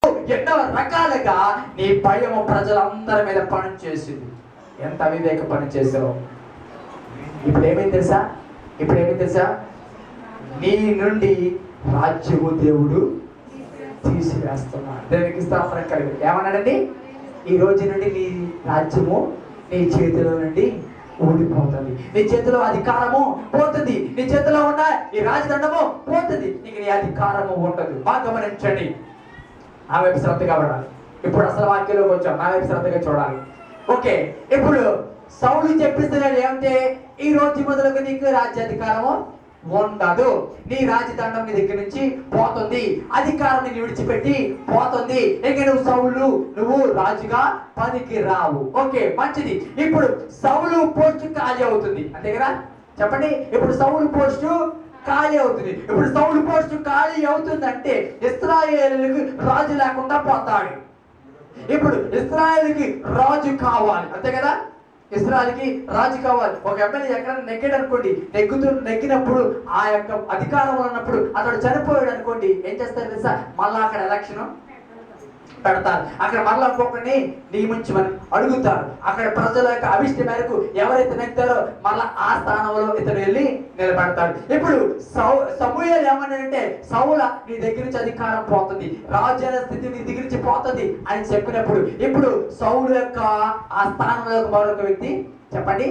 ఎన్నో రకాలుగా నీ భయము ప్రజలందరి మీద పని చేసింది. ఎంత అవివేక పని చేసావు. ఇప్పుడు ఏమైంది తెలుసా, నీ నుండి రాజ్యము దేవుడు తీసివేస్తున్నాడు. దేవునికి స్తోత్రం కలిగి ఏమన్నాడండి, ఈ రోజు నుండి నీ రాజ్యము నీ చేతిలో నుండి ఊడిపోతుంది, నీ చేతిలో అధికారము పోతుంది, నీ చేతిలో ఉన్న ఈ రాజదండము పోతుంది, నీకు నీ అధికారము ఉండదు. బాగా గమనించండి, నా వైపు శ్రద్ధగా పడాలి. ఇప్పుడు అసలు వాక్యంలోకి వచ్చాం, నా వైపు శ్రద్ధగా చూడాలి. ఓకే, ఇప్పుడు సౌలు చెప్పిస్తున్నాడు ఏమంటే, ఈ రోజు మొదలుగా నీకు రాజ్యాధికారము ఉండదు, నీ రాజదండం నీ దగ్గర నుంచి పోతుంది, అధికారం ని విడిచిపెట్టి పోతుంది, ఇక నువ్వు సౌలు, నువ్వు రాజుగా పనికి రావు. ఓకే, మంచిది. ఇప్పుడు సౌలు పోస్ట్ ఖాళీ అవుతుంది, అంతే కదా? చెప్పండి. ఇప్పుడు సౌలు పోస్టు ఖాళీ అవుతుంది. ఇప్పుడు సౌలు పోస్ట్ ఖాళీ అవుతుందంటే ఇశ్రాయేలుకి రాజు లేకుండా పోతాడు. ఇప్పుడు ఇశ్రాయేలుకి రాజు కావాలి, అంతే కదా? ఇశ్రాయేలుకి రాజు కావాలి. ఒక ఎమ్మెల్యే ఎక్కడ నెగ్గాడు అనుకోండి, నెగ్గినప్పుడు ఆ యొక్క అధికారంలో ఉన్నప్పుడు అతడు చనిపోయాడు అనుకోండి, ఏం చేస్తారు తెలుసా? మళ్ళా అక్కడ ఎలక్షన్ పెడతారు, అక్కడ మళ్ళా ఇంకొకరిని నియమించమని అడుగుతారు. అక్కడ ప్రజల యొక్క అభిష్ట మేరకు ఎవరైతే నెగ్గుతారో మళ్ళా ఆ స్థానంలో ఇతను వెళ్ళి నిలబెడతాడు. ఇప్పుడు సమూయేలు ఏమన్నాడంటే, సౌల నీ దగ్గర నుంచి అధికారం పోతుంది, రాజు అనే స్థితి నీ దగ్గర నుంచి పోతుంది అని చెప్పినప్పుడు, ఇప్పుడు సౌలు యొక్క ఆ స్థానంలో మరొక వ్యక్తి చెప్పండి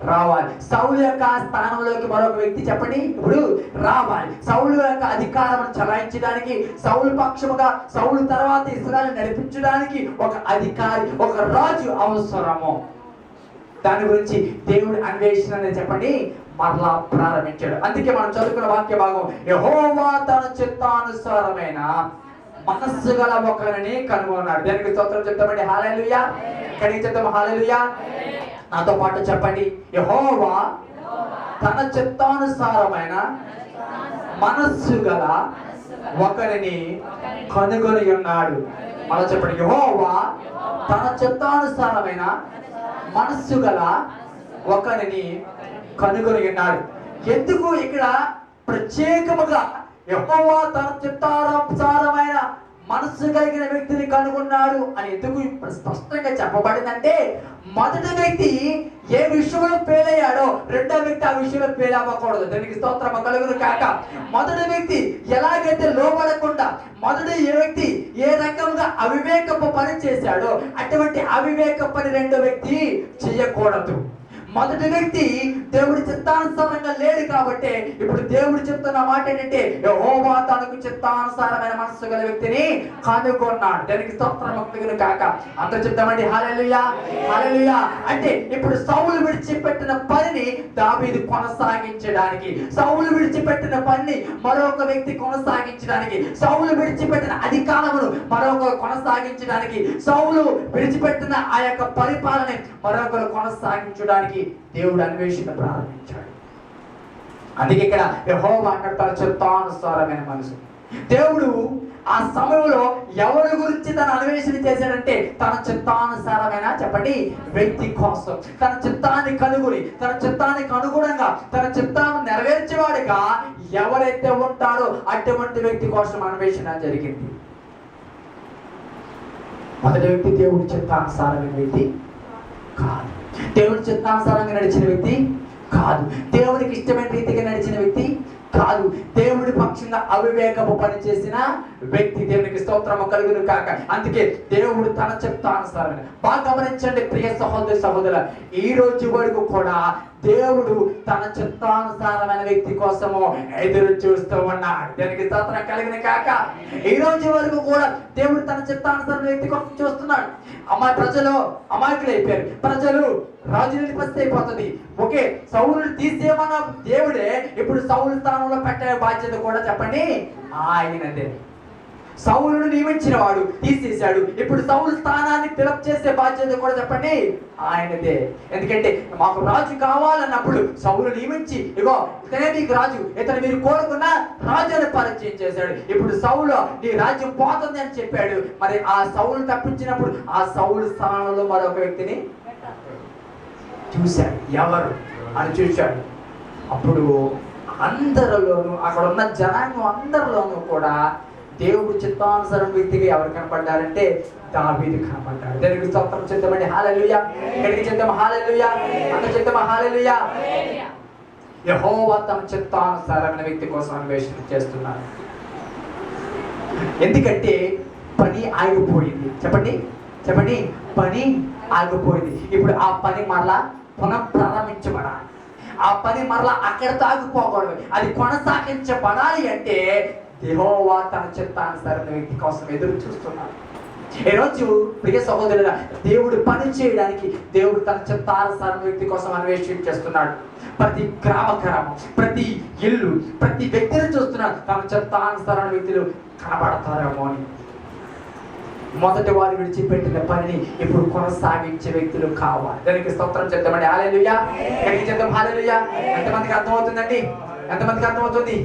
రావాలి. సౌలు యొక్క స్థానంలోకి మరొక వ్యక్తి చెప్పండి ఇప్పుడు రావాలి. సౌలు యొక్క అధికారం చలాయించడానికి, సౌలు పక్షముగా సౌలు తర్వాత ఇశ్రాయేలు నడిపించడానికి ఒక అధికారి, ఒక రాజు అవసరము. దాని గురించి దేవుడి అన్వేషణ అనేది చెప్పండి మరలా ప్రారంభించాడు. అందుకే మనం చదువుకున్న వాక్య భాగం, యెహోవా తన చిత్తానుసారమైన మనస్సు గల ఒకరిని కనుగొన్నాడు. దానికి స్తోత్రం చెప్తామండి. హల్లెలూయా. కడిగి చెప్తాం హల్లెలూయా. నాతో పాటు చెప్పండి, యెహోవా తన చిత్తానుసారమైన మనస్సు గల ఒకరిని కనుగొని ఉన్నాడు. మళ్ళీ చెప్పండి, యెహోవా తన చిత్తానుసారమైన మనస్సు గల ఒకరిని కనుగొని ఉన్నాడు. ఎందుకు ఇక్కడ ప్రత్యేకముగా యెహోవా తన చిత్తానుసారమైన మనస్సు కలిగిన వ్యక్తిని కనుగొన్నాడు అని ఎందుకు స్పష్టంగా చెప్పబడిందంటే, మొదటి వ్యక్తి ఏ విషయంలో ఫెయిల్ అయ్యాడో రెండో వ్యక్తి ఆ విషయంలో ఫెయిల్ అవ్వకూడదు. దానికి స్తోత్రం కలుగును కాక. మొదటి వ్యక్తి ఎలాగైతే లోబడకుండా, మొదటి వ్యక్తి ఏ రకంగా అవివేకపు పని చేశాడో అటువంటి అవివేక పని రెండో వ్యక్తి చేయకూడదు. మొదటి వ్యక్తి దేవుడి చిత్తానుసారంగా లేడు కాబట్టి ఇప్పుడు దేవుడు చెప్తున్న మాట ఏంటంటే, యెహోవా తనకు చిత్తానుసారమైన మనస్సు గల వ్యక్తిని కనుగొన్నాడు. దానికి స్తోత్రం కలుగును కాక. అందరూ చెప్తామండి హల్లెలూయా, హల్లెలూయా. అంటే ఇప్పుడు సౌలు విడిచిపెట్టిన పనిని దావీదు కొనసాగించడానికి, సౌలు విడిచిపెట్టిన పనిని మరొక వ్యక్తి కొనసాగించడానికి, సౌలు విడిచిపెట్టిన అధికారమును మరొకరు కొనసాగించడానికి, సౌలు విడిచిపెట్టిన ఆ యొక్క పరిపాలన మరొకరు కొనసాగించడానికి దేవుడు అన్వేషణ ప్రారంభించాడు. అందుకే ఇక్కడ యెహోవా అంటాడు తన చిత్తానుసారమైన మనసు. దేవుడు ఆ సమయంలో ఎవరి గురించి తన అన్వేషణ చేశాడంటే, తన చిత్తానుసారమైన చెప్పండి వ్యక్తి కోసం, తన చిత్తాన్ని కనుగొని, తన చిత్తానికి అనుగుణంగా, తన చిత్తాన్ని నెరవేర్చేవాడిగా ఎవరైతే ఉంటారో అటువంటి వ్యక్తి కోసం అన్వేషణ జరిగింది. మొదటి వ్యక్తి దేవుడి చిత్తానుసారమైన వ్యక్తి కాదు, దేవుడి చిత్తానుసారంగా నడిచిన వ్యక్తి కాదు, దేవుడికి ఇష్టమైన రీతిగా నడిచిన వ్యక్తి కాదు, దేవుడి పక్షంగా అవివేకపు పని చేసిన వ్యక్తి. దేవునికి స్తోత్రము కలుగును కాక. అందుకే దేవుడు తన చిత్తానుసారమైన, బాగా గమనించండి ప్రియ సహోదరి సహోదరుల, ఈ రోజు వరకు కూడా దేవుడు తన చిత్తానుసారమైన వ్యక్తి కోసము ఎదురు చూస్తూ ఉన్నాడు. దానికి స్తోత్రం కలుగును కాక. ఈ రోజు వరకు కూడా దేవుడు తన చిత్తానుసారమైన వ్యక్తి కోసం చూస్తున్నాడు. ప్రజలు అమాయకులు అయిపోయారు, ప్రజలు రాజుని పరిస్థితి అయిపోతుంది. ఓకే, సౌలుని తీసేయమన్న దేవుడే ఇప్పుడు సౌలు స్థానంలో పెట్టే బాధ్యత కూడా చెప్పండి ఆయనదే. సౌలును నియమించిన వాడు తీసేశాడు, ఇప్పుడు సౌలు స్థానాన్ని ఫిలప్ చేసే బాధ్యత కూడా చెప్పండి ఆయనదే. ఎందుకంటే మాకు రాజు కావాలన్నప్పుడు సౌలు నియమించి, ఇగో ఇతనే మీకు రాజు, ఇతను మీరు కోరుకున్న రాజుని పరిచయం చేశాడు. ఇప్పుడు సౌలు నీ రాజ్యం పోతుంది అని చెప్పాడు. మరి ఆ సౌలు తప్పించినప్పుడు ఆ సౌలు స్థానంలో మరొక వ్యక్తిని చూశాడు, ఎవరు అని చూశాడు. అప్పుడు అందరిలోనూ, అక్కడ ఉన్న జనాంగం అందరిలోనూ కూడా దేవుడు చిత్తానుసారం వ్యక్తిగా ఎవరు కనపడ్డారంటే దావీదు కనపడ్డాడు. దేవునికి స్తోత్రం చెప్తామండి. హల్లెలూయా. ఎక్కడికి చెప్తాము? హల్లెలూయా. అంత చెప్తాము. హల్లెలూయా. యెహోవా తన చిత్తానుసారమైన వ్యక్తి కోసం అన్వేషణ చేస్తున్నారు. ఎందుకంటే పని ఆగిపోయింది. చెప్పండి చెప్పండి. పని ఆగిపోయింది. ఇప్పుడు ఆ పని మరలా పునఃప్రారంభించబడాలి. ఆ పని మరలా అక్కడితో ఆగిపోకూడదు. అది కొనసాగించబడాలి అంటే యెహోవా తన చిత్తానుసారమైన వ్యక్తి కోసం ఎదురు చూస్తున్నారు. ఈరోజు ప్రియ సహోదరుడా, దేవుడు పని చేయడానికి దేవుడు తన చిత్తానుసారమైన వ్యక్తి కోసం అన్వేషణ చేస్తున్నాడు. ప్రతి గ్రామం, ప్రతి ఇల్లు, ప్రతి వ్యక్తిని చూస్తున్నాడు. తన చిత్తానుసారమైన వ్యక్తులు కనబడతారేమో అని. మొదటి వారు విడిచిపెట్టిన పనిని ఇప్పుడు కొనసాగించే వ్యక్తులు కావాలి. దానికి స్తోత్రం చెప్తామండి. హల్లెలూయా. ఎక్కడికి చెప్తాం? హల్లెలూయా. ఎంతమందికి అర్థమవుతుందండి? ఎంతమందికి అర్థమవుతుంది?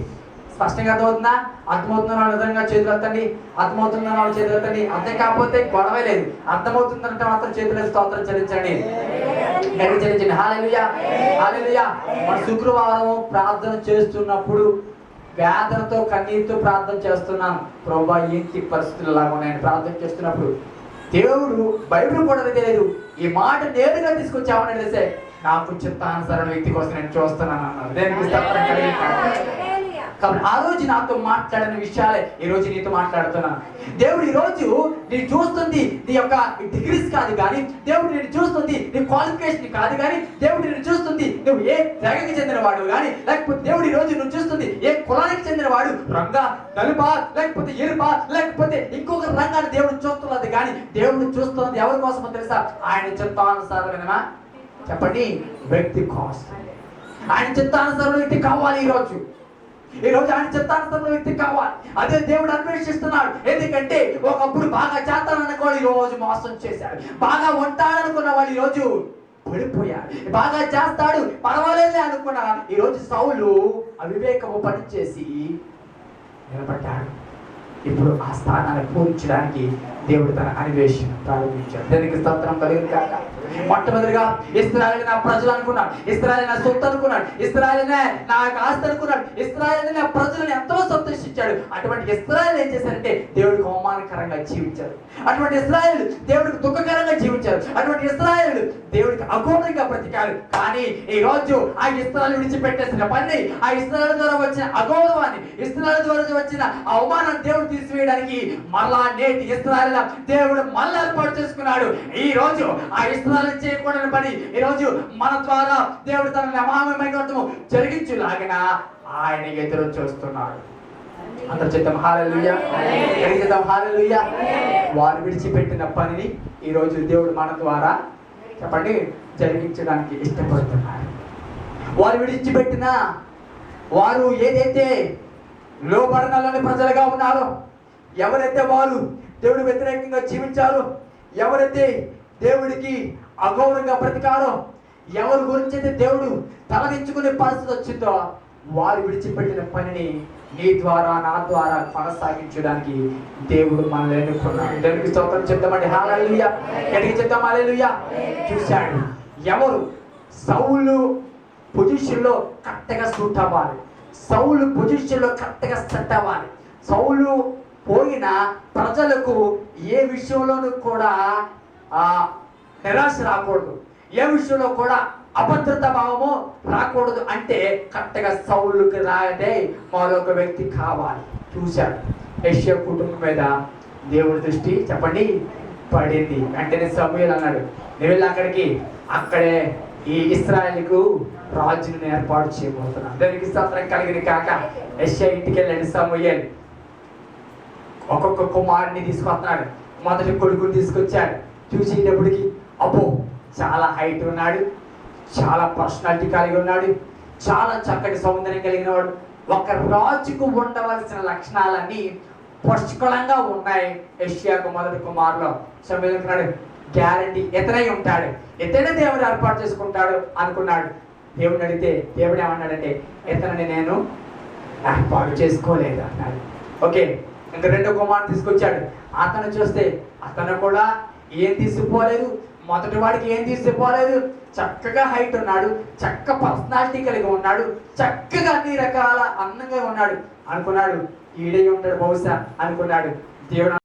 స్పష్టంగా అర్థమవుతుందా? అర్థమవుతున్న విధంగా చేతులు ఎత్తండి. అర్థమవుతున్న వాళ్ళు చేతులు ఎత్తండి. అంతే కాకపోతే గొడవ లేదు. అర్థమవుతుందంటే మాత్రం చేతులు స్తోత్రం చెల్లించండి. చెల్లించండి. హల్లెలూయా. హల్లెలూయా. మన శుక్రవారం ప్రార్థన చేస్తున్నప్పుడు వేదనతో కన్నీరుతో ప్రార్థన చేస్తున్నాను. ప్రభువా ఏంటి పరిస్థితులు లాగా ఉన్నాయని ప్రార్థన చేస్తున్నప్పుడు దేవుడు బైబిల్ కూడా తెలియదు, ఈ మాట నేరుగా తీసుకొచ్చామని తెలిసే నాకు చిత్తానుసారమైన వ్యక్తి కోసం నేను చూస్తున్నాను అన్నారు. దేనికి స్తోత్రం కలిగించాను. కాబట్టి ఆ రోజు నాతో మాట్లాడిన విషయాలే ఈ రోజు నీతో మాట్లాడుతున్నాను. దేవుడు ఈ రోజు నేను చూస్తుంది నీ యొక్క డిగ్రీస్ కాదు కానీ, దేవుడు నేను చూస్తుంది నీ క్వాలిఫికేషన్ కాదు కానీ, దేవుడు నేను చూస్తుంది నువ్వు ఏ తెగకి చెందినవాడు కానీ, లేకపోతే దేవుడు ఈ రోజు నువ్వు చూస్తుంది ఏ కులానికి చెందినవాడు, రంగా నలుపా లేకపోతే ఎరుపా లేకపోతే ఇంకొక రంగాన్ని దేవుడు చూస్తున్నది కానీ, దేవుడు చూస్తున్నది ఎవరి కోసమో తెలుసా? ఆయన చిత్తానుసారమైన చెప్పండి వ్యక్తి కోసం. ఆయన చిత్తానుసారమైన వ్యక్తి కావాలి. ఈరోజు ఆయన చిత్తానుసారమైన వ్యక్తి కావాలి. అదే దేవుడు అన్వేషిస్తున్నాడు. ఎందుకంటే ఒకప్పుడు బాగా చేస్తాననుకోడు, ఈ రోజు మోసం చేశాడు. బాగా ఉంటాడనుకున్న వాళ్ళు ఈ రోజు పడిపోయాడు. బాగా చేస్తాడు పర్వాలేదే అనుకున్న ఈ రోజు సౌలు అవివేకము పనిచేసి నిలబడ్డాడు. ఇప్పుడు ఆ స్థానాన్ని పూరించడానికి దేవుడు తన అన్వేషణ ప్రారంభించాడు. దానికి స్తోత్రం కలిగింది కాక. మొట్టమొదటిగా ఇశ్రాయేలు నా ప్రజలు అనుకున్నాడు, ఇశ్రాయేలు నా సొత్తు అనుకున్నాడు, ఇశ్రాయేలు నా ఆస్తి అనుకున్నాడు, ఇశ్రాయేలు నా ప్రజలను ఎంతో సంతోషించాడు. అటువంటి ఇశ్రాయేలు ఏం చేశారంటే దేవుడికి అవమానకరంగా జీవించారు. అటువంటి ఇశ్రాయేలు దేవుడికి దుఃఖకరంగా జీవించారు. అటువంటి ఇశ్రాయేలు దేవుడికి అఘోరంగా బ్రతికారు. కానీ ఈ రోజు ఆ ఇశ్రాయేలు విడిచిపెట్టేసిన పని, ఆ ఇశ్రాయేలు ద్వారా వచ్చిన అగౌరవాన్ని, ఇశ్రాయేలు ద్వారా వచ్చిన అవమానాన్ని దేవుడు తీసివేయడానికి మరలా నేటి ఇశ్రాయేలు దేవుడు మళ్ళీ ఏర్పాటు చేసుకున్నాడు. ఈ రోజు ఆ ఇశ్రాయేలు చేయకూడని పని ఈ రోజు మన ద్వారా దేవుడు తన నమామయంగా జరిగించులాగిన ఆయన ఎదురు చూస్తున్నాడు. అందరూ చెప్తాం హల్లెలూయా. చెప్తాం హల్లెలూయా. వారు విడిచిపెట్టిన పనిని ఈ రోజు దేవుడు మన ద్వారా చెప్పండి జరిగించడానికి ఇష్టపడుతున్నాడు. వారు విడిచిపెట్టిన వారు ఏదైతే లోబడనలోని ప్రజలుగా ఉన్నారో, ఎవరైతే వారు దేవుడు వ్యతిరేకంగా జీవించారో, ఎవరైతే దేవుడికి అగౌరవంగా బ్రతికారో, ఎవరి గురించి అయితే దేవుడు తలదించుకునే పరిస్థితి వచ్చిందో, వారు విడిచిపెట్టిన పనిని నీ ద్వారా నా ద్వారా కొనసాగించడానికి దేవుడు మనల్ని ఎన్నుకున్నాడు. దేవునికి స్తోత్రం చెప్తామండి. హల్లెలూయా. ఎక్కడికి చెప్తాం? హల్లెలూయా. చూశాడు ఎవరు సౌలు పొజిషన్లో కరెక్ట్గా సూట్ అవ్వాలి, సౌలు పొజిషన్లో కరెక్ట్గా సెట్ అవ్వాలి. సౌలు పోయిన ప్రజలకు ఏ విషయంలోనూ కూడా నిరాశ రాకూడదు, ఏ విషయంలో కూడా అభద్రత భావము రాకూడదు. అంటే కరెక్ట్గా సౌలుకి రాదే మరొక వ్యక్తి కావాలి. చూశాడు యెషయా కుటుంబం మీద దేవుడి దృష్టి చెప్పండి పడింది. వెంటనే సమూయేలు అన్నాడు, నువ్వు వెళ్ళి అక్కడే ఈ ఇశ్రాయేలుకు రాజుని ఏర్పాటు చేయబోతున్నాను. దానికి స్తోత్రం కలిగిన కాక యెషయా ఇంటికి వెళ్ళండి. సమూయేలు ఒక్కొక్క కుమారుని తీసుకొస్తున్నాడు. మొదటి కొడుకుని తీసుకొచ్చాడు. చూసేటప్పటికి అబ్బో చాలా హైట్ ఉన్నాడు, చాలా పర్సనాలిటీ కలిగి ఉన్నాడు, చాలా చక్కటి సౌందర్యం కలిగిన వాడు. ఒక రాజుకు ఉండవలసిన లక్షణాలన్నీ పుష్కలంగా ఉన్నాయి యెషయాకు మొదటి కుమారులో. సమయంలో గ్యారంటీ ఇతనై ఉంటాడు, ఇతనే దేవుడు ఏర్పాటు చేసుకుంటాడు అనుకున్నాడు. దేవుడిని అడిగితే దేవుడు ఏమన్నాడంటే, ఇతనిని నేను ఏర్పాటు చేసుకోలేదు అన్నాడు. ఓకే, ఇంకా రెండో కుమారుని తీసుకొచ్చాడు. అతను చూస్తే అతను కూడా ఏం తీసుకుపోలేదు, మొదటి వాడికి ఏం తీసుకుపోలేదు. చక్కగా హైట్ ఉన్నాడు, చక్క పర్సనాలిటీ కలిగి ఉన్నాడు, చక్కగా అన్ని రకాల అందంగా ఉన్నాడు అనుకున్నాడు. ఈడే ఉంటాడు బహుశా అనుకున్నాడు. దేవుడు